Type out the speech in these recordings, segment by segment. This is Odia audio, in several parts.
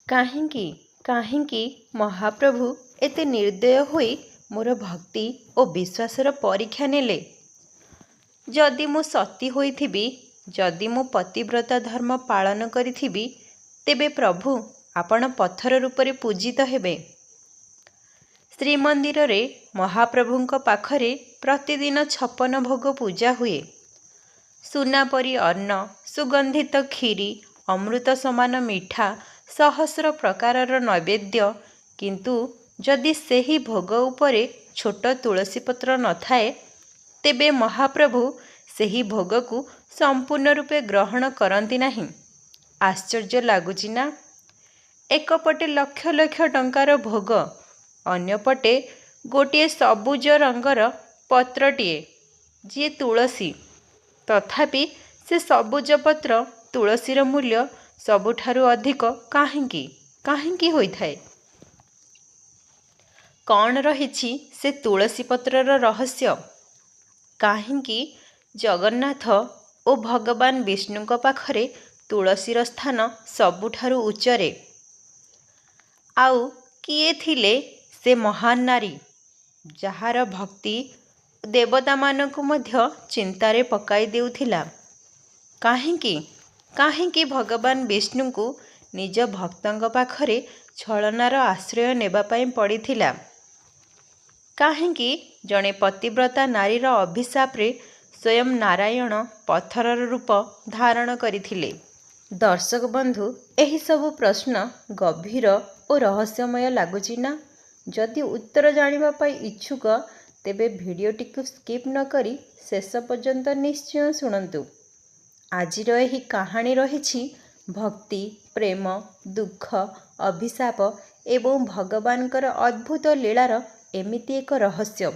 କାହିଁକି କାହିଁକି ମହାପ୍ରଭୁ ଏତେ ନିର୍ଦ୍ଦୟ ହୋଇ ମୋର ଭକ୍ତି ଓ ବିଶ୍ୱାସର ପରୀକ୍ଷା ନେଲେ? ଯଦି ମୁଁ ସତୀ ହୋଇଥିବି, ଯଦି ମୁଁ ପତିବ୍ରତା ଧର୍ମ ପାଳନ କରିଥିବି, ତେବେ ପ୍ରଭୁ ଆପଣ ପଥର ରୂପରେ ପୂଜିତ ହେବେ। ଶ୍ରୀମନ୍ଦିରରେ ମହାପ୍ରଭୁଙ୍କ ପାଖରେ ପ୍ରତିଦିନ 56 ଭୋଗ ପୂଜା ହୁଏ। ସୁନା ପରି ଅନ୍ନ, ସୁଗନ୍ଧିତ କ୍ଷୀରି, ଅମୃତ ସମାନ ମିଠା, ସହସ୍ର ପ୍ରକାରର ନୈବେଦ୍ୟ। କିନ୍ତୁ ଯଦି ସେହି ଭୋଗ ଉପରେ ଛୋଟ ତୁଳସୀ ପତ୍ର ନଥାଏ, ତେବେ ମହାପ୍ରଭୁ ସେହି ଭୋଗକୁ ସମ୍ପୂର୍ଣ୍ଣ ରୂପେ ଗ୍ରହଣ କରନ୍ତି ନାହିଁ। ଆଶ୍ଚର୍ଯ୍ୟ ଲାଗୁଛି ନା? ଏକପଟେ ଲକ୍ଷ ଲକ୍ଷ ଟଙ୍କାର ଭୋଗ, ଅନ୍ୟପଟେ ଗୋଟିଏ ସବୁଜ ରଙ୍ଗର ପତ୍ରଟିଏ, ଯିଏ ତୁଳସୀ। ତଥାପି ସେ ସବୁଜ ପତ୍ର ତୁଳସୀର ମୂଲ୍ୟ ସବୁଠାରୁ ଅଧିକ କାହିଁକି ହୋଇଥାଏ? କ'ଣ ରହିଛି ସେ ତୁଳସୀ ପତ୍ରର ରହସ୍ୟ? କାହିଁକି ଜଗନ୍ନାଥ ଓ ଭଗବାନ ବିଷ୍ଣୁଙ୍କ ପାଖରେ ତୁଳସୀର ସ୍ଥାନ ସବୁଠାରୁ ଉଚ୍ଚରେ? ଆଉ କିଏ ଥିଲେ ସେ ମହାନ ନାରୀ, ଯାହାର ଭକ୍ତି ଦେବତାମାନଙ୍କୁ ମଧ୍ୟ ଚିନ୍ତାରେ ପକାଇ ଦେଉଥିଲା? କାହିଁକି ଭଗବାନ ବିଷ୍ଣୁଙ୍କୁ ନିଜ ଭକ୍ତଙ୍କ ପାଖରେ ଛଳନାର ଆଶ୍ରୟ ନେବା ପାଇଁ ପଡ଼ିଥିଲା? କାହିଁକି ଜଣେ ପତିବ୍ରତା ନାରୀର ଅଭିଶାପରେ ସ୍ୱୟଂ ନାରାୟଣ ପଥରର ରୂପ ଧାରଣ କରିଥିଲେ? ଦର୍ଶକ ବନ୍ଧୁ, ଏହିସବୁ ପ୍ରଶ୍ନ ଗଭୀର ଓ ରହସ୍ୟମୟ ଲାଗୁଛି ନା? ଯଦି ଉତ୍ତର ଜାଣିବା ପାଇଁ ଇଚ୍ଛୁକ, ତେବେ ଭିଡ଼ିଓଟିକୁ ସ୍କିପ୍ ନକରି ଶେଷ ପର୍ଯ୍ୟନ୍ତ ନିଶ୍ଚୟ ଶୁଣନ୍ତୁ। ଆଜିର ଏହି କାହାଣୀ ରହିଛି ଭକ୍ତି, ପ୍ରେମ, ଦୁଃଖ, ଅଭିଶାପ ଏବଂ ଭଗବାନଙ୍କର ଅଦ୍ଭୁତ ଲୀଳାର ଏମିତି ଏକ ରହସ୍ୟ,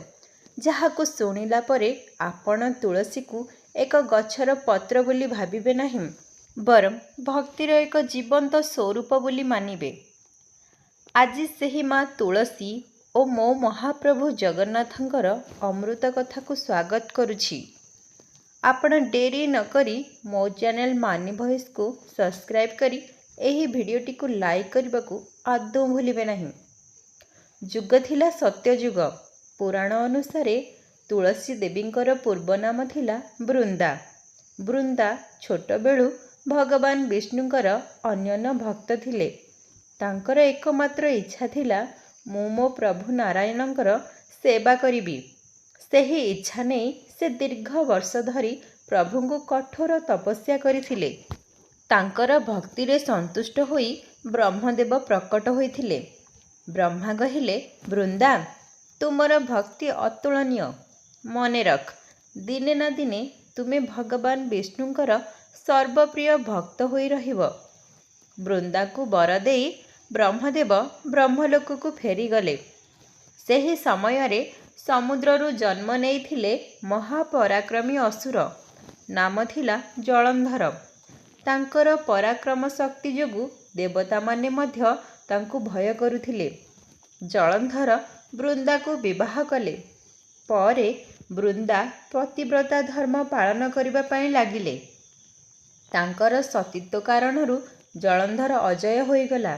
ଯାହାକୁ ଶୁଣିଲା ପରେ ଆପଣ ତୁଳସୀକୁ ଏକ ଗଛର ପତ୍ର ବୋଲି ଭାବିବେ ନାହିଁ, ବରଂ ଭକ୍ତିର ଏକ ଜୀବନ୍ତ ସ୍ୱରୂପ ବୋଲି ମାନିବେ। ଆଜି ସେହି ମା ତୁଳସୀ ଓ ମୋ ମହାପ୍ରଭୁ ଜଗନ୍ନାଥଙ୍କର ଅମୃତ କଥାକୁ ସ୍ୱାଗତ କରୁଛି। ଆପଣ ଡେରି ନକରି ମୋ ଚ୍ୟାନେଲ ମାନି ଭଏସ୍କୁ ସବସ୍କ୍ରାଇବ୍ କରି ଏହି ଭିଡ଼ିଓଟିକୁ ଲାଇକ୍ କରିବାକୁ ଆଦୌ ଭୁଲିବେ ନାହିଁ। ଯୁଗ ଥିଲା ସତ୍ୟଯୁଗ। ପୁରାଣ ଅନୁସାରେ ତୁଳସୀ ଦେବୀଙ୍କର ପୂର୍ବ ନାମ ଥିଲା ବୃନ୍ଦା। ବୃନ୍ଦା ଛୋଟବେଳୁ ଭଗବାନ ବିଷ୍ଣୁଙ୍କର ଅନନ୍ୟ ଭକ୍ତ ଥିଲେ। ତାଙ୍କର ଏକମାତ୍ର ଇଚ୍ଛା ଥିଲା, ମୁଁ ମୋ ପ୍ରଭୁ ନାରାୟଣଙ୍କର ସେବା କରିବି। ସେହି ଇଚ୍ଛା ନେଇ ସେ ଦୀର୍ଘ ବର୍ଷ ଧରି ପ୍ରଭୁଙ୍କୁ କଠୋର ତପସ୍ୟା କରିଥିଲେ। ତାଙ୍କର ଭକ୍ତିରେ ସନ୍ତୁଷ୍ଟ ହୋଇ ବ୍ରହ୍ମଦେବ ପ୍ରକଟ ହୋଇଥିଲେ। ବ୍ରହ୍ମା କହିଲେ, ବୃନ୍ଦା, ତୁମର ଭକ୍ତି ଅତୁଳନୀୟ। ମନେ ରଖ, ଦିନେ ନା ଦିନେ ତୁମେ ଭଗବାନ ବିଷ୍ଣୁଙ୍କର ସର୍ବପ୍ରିୟ ଭକ୍ତ ହୋଇ ରହିବ। ବୃନ୍ଦାକୁ ବର ଦେଇ ବ୍ରହ୍ମଦେବ ବ୍ରହ୍ମଲୋକକୁ ଫେରିଗଲେ। ସେହି ସମୟରେ ସମୁଦ୍ରରୁ ଜନ୍ମ ନେଇଥିଲେ ମହାପରାକ୍ରମୀ ଅସୁର। ନାମ ଥିଲା ଜଳନ୍ଧର। ତାଙ୍କର ପରାକ୍ରମ ଶକ୍ତି ଯୋଗୁଁ ଦେବତାମାନେ ମଧ୍ୟ ତାଙ୍କୁ ଭୟ କରୁଥିଲେ। ଜଳନ୍ଧର ବୃନ୍ଦାକୁ ବିବାହ କଲେ। ପରେ ବୃନ୍ଦା ପତିବ୍ରତା ଧର୍ମ ପାଳନ କରିବା ପାଇଁ ଲାଗିଲେ। ତାଙ୍କର ସତୀତ୍ୱ କାରଣରୁ ଜଳନ୍ଧର ଅଜୟ ହୋଇଗଲା।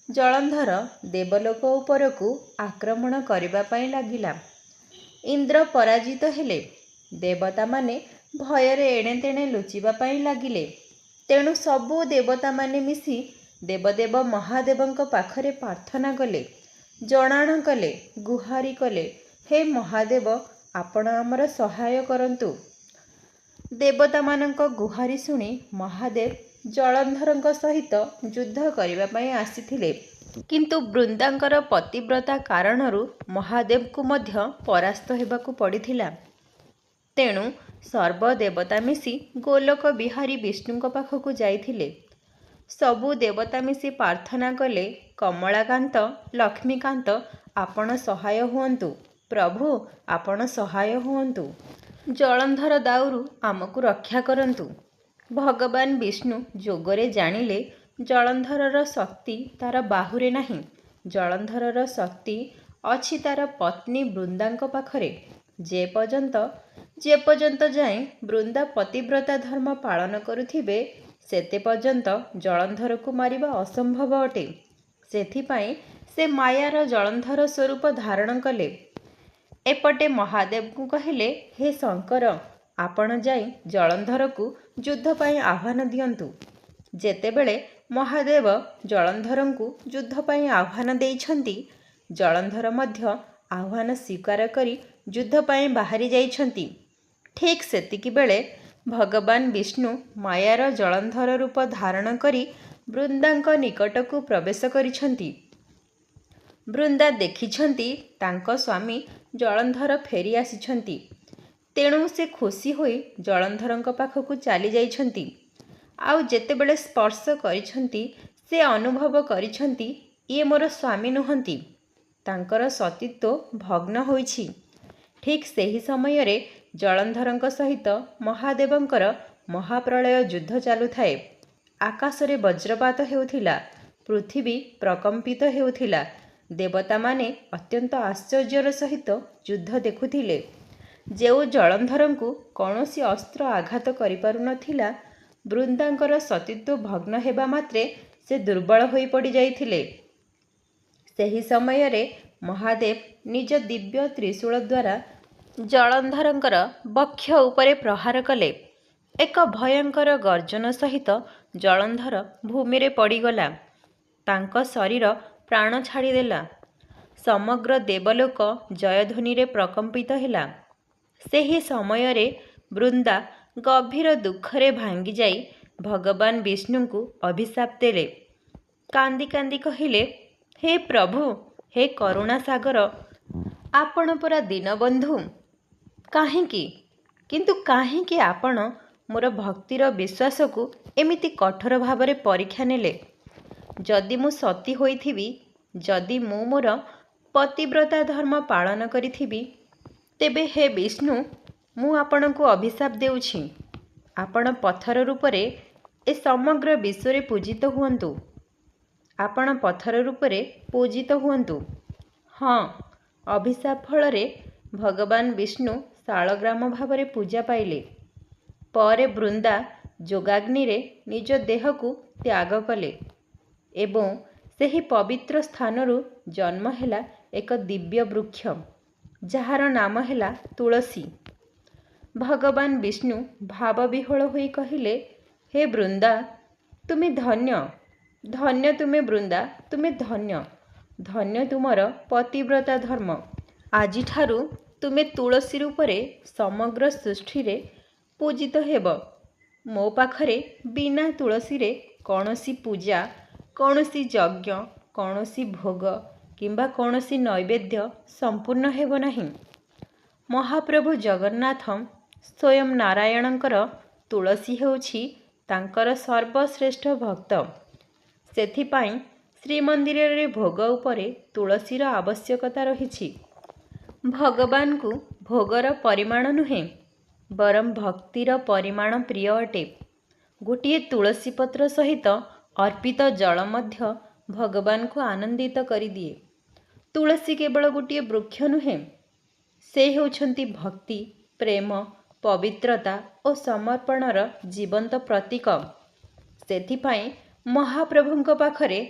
ଜଳନ୍ଧର ଦେବଲୋକ ଉପରକୁ ଆକ୍ରମଣ କରିବା ପାଇଁ ଲାଗିଲା। ଇନ୍ଦ୍ର ପରାଜିତ ହେଲେ। ଦେବତାମାନେ ଭୟରେ ଏଣେତେଣେ ଲୁଚିବା ପାଇଁ ଲାଗିଲେ। ତେଣୁ ସବୁ ଦେବତାମାନେ ମିଶି ଦେବଦେବ ମହାଦେବଙ୍କ ପାଖରେ ପ୍ରାର୍ଥନା କଲେ, ଜଣାଣ କଲେ, ଗୁହାରି କଲେ, ହେ ମହାଦେବ, ଆପଣ ଆମର ସହାୟ କରନ୍ତୁ। ଦେବତାମାନଙ୍କ ଗୁହାରି ଶୁଣି ମହାଦେବ ଜଳନ୍ଧରଙ୍କ ସହିତ ଯୁଦ୍ଧ କରିବା ପାଇଁ ଆସିଥିଲେ। କିନ୍ତୁ ବୃନ୍ଦାଙ୍କର ପତିବ୍ରତା କାରଣରୁ ମହାଦେବଙ୍କୁ ମଧ୍ୟ ପରାସ୍ତ ହେବାକୁ ପଡ଼ିଥିଲା। ତେଣୁ ସର୍ବଦେବତା ମିଶି ଗୋଲୋକ ବିହାରୀ ବିଷ୍ଣୁଙ୍କ ପାଖକୁ ଯାଇଥିଲେ। ସବୁ ଦେବତା ମିଶି ପ୍ରାର୍ଥନା କଲେ, କମଳାକାନ୍ତ, ଲକ୍ଷ୍ମୀକାନ୍ତ, ଆପଣ ସହାୟ ହୁଅନ୍ତୁ। ପ୍ରଭୁ, ଆପଣ ସହାୟ ହୁଅନ୍ତୁ। ଜଳନ୍ଧର ଦାଉରୁ ଆମକୁ ରକ୍ଷା କରନ୍ତୁ। ଭଗବାନ ବିଷ୍ଣୁ ଯୋଗରେ ଜାଣିଲେ ଜଳନ୍ଧରର ଶକ୍ତି ତାର ବାହୁରେ ନାହିଁ। ଜଳନ୍ଧରର ଶକ୍ତି ଅଛି ତାର ପତ୍ନୀ ବୃନ୍ଦାଙ୍କ ପାଖରେ। ଯେ ପର୍ଯ୍ୟନ୍ତ ଯାଏଁ ବୃନ୍ଦା ପତିବ୍ରତା ଧର୍ମ ପାଳନ କରୁଥିବେ, ସେତେ ପର୍ଯ୍ୟନ୍ତ ଜଳନ୍ଧରକୁ ମାରିବା ଅସମ୍ଭବ ଅଟେ। ସେଥିପାଇଁ ସେ ମାୟାର ଜଳନ୍ଧର ସ୍ୱରୂପ ଧାରଣ କଲେ। ଏପଟେ ମହାଦେବଙ୍କୁ କହିଲେ, ହେ ଶଙ୍କର, ଆପଣ ଯାଇ ଜଳନ୍ଧରକୁ ଯୁଦ୍ଧ ପାଇଁ ଆହ୍ୱାନ ଦିଅନ୍ତୁ। ଯେତେବେଳେ ମହାଦେବ ଜଳନ୍ଧରଙ୍କୁ ଯୁଦ୍ଧ ପାଇଁ ଆହ୍ୱାନ ଦେଇଛନ୍ତି, ଜଳନ୍ଧର ମଧ୍ୟ ଆହ୍ୱାନ ସ୍ୱୀକାର କରି ଯୁଦ୍ଧ ପାଇଁ ବାହାରି ଯାଇଛନ୍ତି। ଠିକ୍ ସେତିକିବେଳେ ଭଗବାନ ବିଷ୍ଣୁ ମାୟାର ଜଳନ୍ଧର ରୂପ ଧାରଣ କରି ବୃନ୍ଦାଙ୍କ ନିକଟକୁ ପ୍ରବେଶ କରିଛନ୍ତି। ବୃନ୍ଦା ଦେଖିଛନ୍ତି ତାଙ୍କ ସ୍ୱାମୀ ଜଳନ୍ଧର ଫେରି ଆସିଛନ୍ତି। ତେଣୁ ସେ ଖୁସି ହୋଇ ଜଳନ୍ଧରଙ୍କ ପାଖକୁ ଚାଲି ଯାଇଛନ୍ତି। ଆଉ ଯେତେବେଳେ ସ୍ପର୍ଶ କରିଛନ୍ତି, ସେ ଅନୁଭବ କରିଛନ୍ତି ଇଏ ମୋର ସ୍ୱାମୀ ନୁହନ୍ତି, ତାଙ୍କର ସତୀତ୍ୱ ଭଗ୍ନ ହୋଇଛି। ଠିକ୍ ସେହି ସମୟରେ ଜଳନ୍ଧରଙ୍କ ସହିତ ମହାଦେବଙ୍କର ମହାପ୍ରଳୟ ଯୁଦ୍ଧ ଚାଲୁଥାଏ। ଆକାଶରେ ବଜ୍ରପାତ ହେଉଥିଲା, ପୃଥିବୀ ପ୍ରକମ୍ପିତ ହେଉଥିଲା। ଦେବତାମାନେ ଅତ୍ୟନ୍ତ ଆଶ୍ଚର୍ଯ୍ୟର ସହିତ ଯୁଦ୍ଧ ଦେଖୁଥିଲେ। ଯେଉଁ ଜଳନ୍ଧରଙ୍କୁ କୌଣସି ଅସ୍ତ୍ର ଆଘାତ କରିପାରୁନଥିଲା, ବୃନ୍ଦାଙ୍କର ସତୀତ୍ୱ ଭଗ୍ନ ହେବା ମାତ୍ରେ ସେ ଦୁର୍ବଳ ହୋଇ ପଡ଼ିଯାଇଥିଲେ। ସେହି ସମୟରେ ମହାଦେବ ନିଜ ଦିବ୍ୟ ତ୍ରିଶୂଳ ଦ୍ୱାରା ଜଳନ୍ଧରଙ୍କର ବକ୍ଷ ଉପରେ ପ୍ରହାର କଲେ। ଏକ ଭୟଙ୍କର ଗର୍ଜନ ସହିତ ଜଳନ୍ଧର ଭୂମିରେ ପଡ଼ିଗଲା। ତାଙ୍କ ଶରୀର ପ୍ରାଣ ଛାଡ଼ିଦେଲା। ସମଗ୍ର ଦେବଲୋକ ଜୟଧ୍ୱନିରେ ପ୍ରକମ୍ପିତ ହେଲା। ସେହି ସମୟରେ ବୃନ୍ଦା ଗଭୀର ଦୁଃଖରେ ଭାଙ୍ଗିଯାଇ ଭଗବାନ ବିଷ୍ଣୁଙ୍କୁ ଅଭିଶାପ ଦେଲେ। କାନ୍ଦି କାନ୍ଦି କହିଲେ, ହେ ପ୍ରଭୁ, ହେ କରୁଣା ସାଗର, ଆପଣ ପରା ଦୀନବନ୍ଧୁ। କିନ୍ତୁ କାହିଁକି ଆପଣ ମୋର ଭକ୍ତିର ବିଶ୍ୱାସକୁ ଏମିତି କଠୋର ଭାବରେ ପରୀକ୍ଷା ନେଲେ? ଯଦି ମୁଁ ସତୀ ହୋଇଥିବି, ଯଦି ମୁଁ ମୋର ପତିବ୍ରତା ଧର୍ମ ପାଳନ କରିଥିବି, ତେବେ ହେ ବିଷ୍ଣୁ, ମୁଁ ଆପଣଙ୍କୁ ଅଭିଶାପ ଦେଉଛି। ଆପଣ ପଥର ରୂପରେ ଏ ସମଗ୍ର ବିଶ୍ୱରେ ପୂଜିତ ହୁଅନ୍ତୁ। ଆପଣ ପଥର ରୂପରେ ପୂଜିତ ହୁଅନ୍ତୁ। ହଁ, ଅଭିଶାପ ଫଳରେ ଭଗବାନ ବିଷ୍ଣୁ ଶାଳଗ୍ରାମ ଭାବରେ ପୂଜା ପାଇଲେ। ପରେ ବୃନ୍ଦା ଯୋଗାଗ୍ନିରେ ନିଜ ଦେହକୁ ତ୍ୟାଗ କଲେ ଏବଂ ସେହି ପବିତ୍ର ସ୍ଥାନରୁ ଜନ୍ମ ହେଲା ଏକ ଦିବ୍ୟ ବୃକ୍ଷ, ଯାହାର ନାମ ହେଲା ତୁଳସୀ। ଭଗବାନ ବିଷ୍ଣୁ ଭାବବିହ୍ୱଳ ହୋଇ କହିଲେ, ହେ ବୃନ୍ଦା, ତୁମେ ଧନ୍ୟ, ଧନ୍ୟ ତୁମେ ବୃନ୍ଦା, ତୁମେ ଧନ୍ୟ, ଧନ୍ୟ ତୁମର ପତିବ୍ରତା ଧର୍ମ। ଆଜିଠାରୁ ତୁମେ ତୁଳସୀ ରୂପରେ ସମଗ୍ର ସୃଷ୍ଟିରେ ପୂଜିତ ହେବ। ମୋ ପାଖରେ ବିନା ତୁଳସୀରେ କୌଣସି ପୂଜା, କୌଣସି ଯଜ୍ଞ, କୌଣସି ଭୋଗ କିମ୍ବା କୌଣସି ନୈବେଦ୍ୟ ସମ୍ପୂର୍ଣ୍ଣ ହେବ ନାହିଁ। ମହାପ୍ରଭୁ ଜଗନ୍ନାଥ ସ୍ୱୟଂ ନାରାୟଣଙ୍କର ତୁଳସୀ ହେଉଛି ତାଙ୍କର ସର୍ବଶ୍ରେଷ୍ଠ ଭକ୍ତ। ସେଥିପାଇଁ ଶ୍ରୀମନ୍ଦିରରେ ଭୋଗ ଉପରେ ତୁଳସୀର ଆବଶ୍ୟକତା ରହିଛି। ଭଗବାନଙ୍କୁ ଭୋଗର ପରିମାଣ ନୁହେଁ, ବରଂ ଭକ୍ତିର ପରିମାଣ ପ୍ରିୟ ଅଟେ। ଗୋଟିଏ ତୁଳସୀ ପତ୍ର ସହିତ ଅର୍ପିତ ଜଳ ମଧ୍ୟ ଭଗବାନଙ୍କୁ ଆନନ୍ଦିତ କରିଦିଏ। ତୁଳସୀ କେବଳ ଗୋଟିଏ ବୃକ୍ଷ ନୁହେଁ, ସେ ହେଉଛନ୍ତି ଭକ୍ତି, ପ୍ରେମ, ପବିତ୍ରତା ଓ ସମର୍ପଣର ଜୀବନ୍ତ ପ୍ରତୀକ। ସେଥିପାଇଁ ମହାପ୍ରଭୁଙ୍କ ପାଖରେ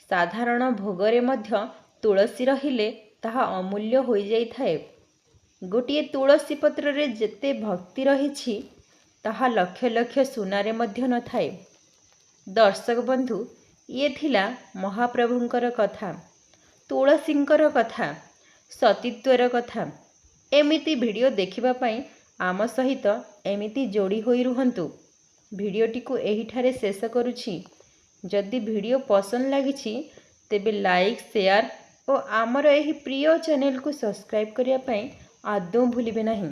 ସାଧାରଣ ଭୋଗରେ ମଧ୍ୟ ତୁଳସୀ ରହିଲେ ତାହା ଅମୂଲ୍ୟ ହୋଇଯାଇଥାଏ। ଗୋଟିଏ ତୁଳସୀ ପତ୍ରରେ ଯେତେ ଭକ୍ତି ରହିଛି, ତାହା ଲକ୍ଷ ଲକ୍ଷ ସୁନାରେ ମଧ୍ୟ ନଥାଏ। ଦର୍ଶକ ବନ୍ଧୁ, ଇଏ ଥିଲା ମହାପ୍ରଭୁଙ୍କର କଥା, ତୁଳସୀଙ୍କର କଥା, ସତୀତ୍ୱର କଥା। ଏମିତି ଭିଡ଼ିଓ ଦେଖିବା ପାଇଁ ଆମ ସହିତ ଏମିତି ଯୋଡ଼ି ହୋଇ ରୁହନ୍ତୁ। ଭିଡ଼ିଓଟିକୁ ଏହିଠାରେ ଶେଷ କରୁଛି। ଯଦି ଭିଡ଼ିଓ ପସନ୍ଦ ଲାଗିଛି, ତେବେ ଲାଇକ୍, ସେୟାର ଓ ଆମର ଏହି ପ୍ରିୟ ଚ୍ୟାନେଲକୁ ସବସ୍କ୍ରାଇବ୍ କରିବା ପାଇଁ ଆଦୌ ଭୁଲିବେ ନାହିଁ।